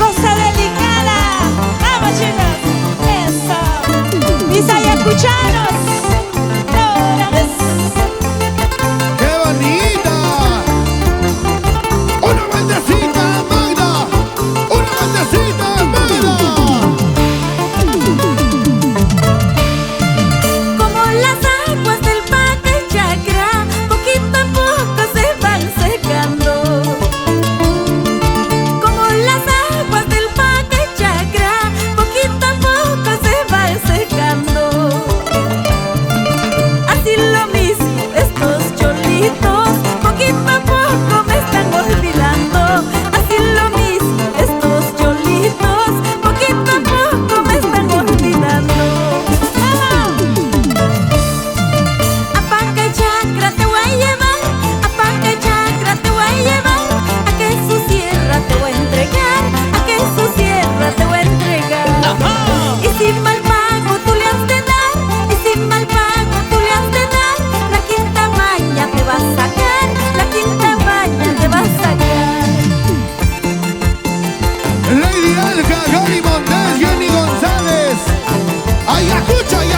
cosa delicada. Vamos, chicos. Eso. Mis ayacuchanos. Ahora ves. ¡Qué bonita! ¡Una baldecita, Magda! ¡Una baldecita, Magda! Como las aguas del Parque Chacra, poquito a poco se van secando. Como las aguas del Parque Chacra, poquito a poco se van secando. Así lo mismo estos cholitos, poquito a poco me están olvidando. Así lo mismo estos cholitos, poquito a poco me están olvidando. A Parque Chacra te voy a llevar, a Parque Chacra te voy a llevar, a que su sierra te voy a entregar, a que su sierra te voy a entregar. Y sin mal pago tú le has de dar, y sin mal pago tú le has de dar, la quinta maña te va a sacar, la quinta maña te va a sacar. Lady Alja, Gary Montes, Jenny González. ¡Ayacucho, Ayacucho!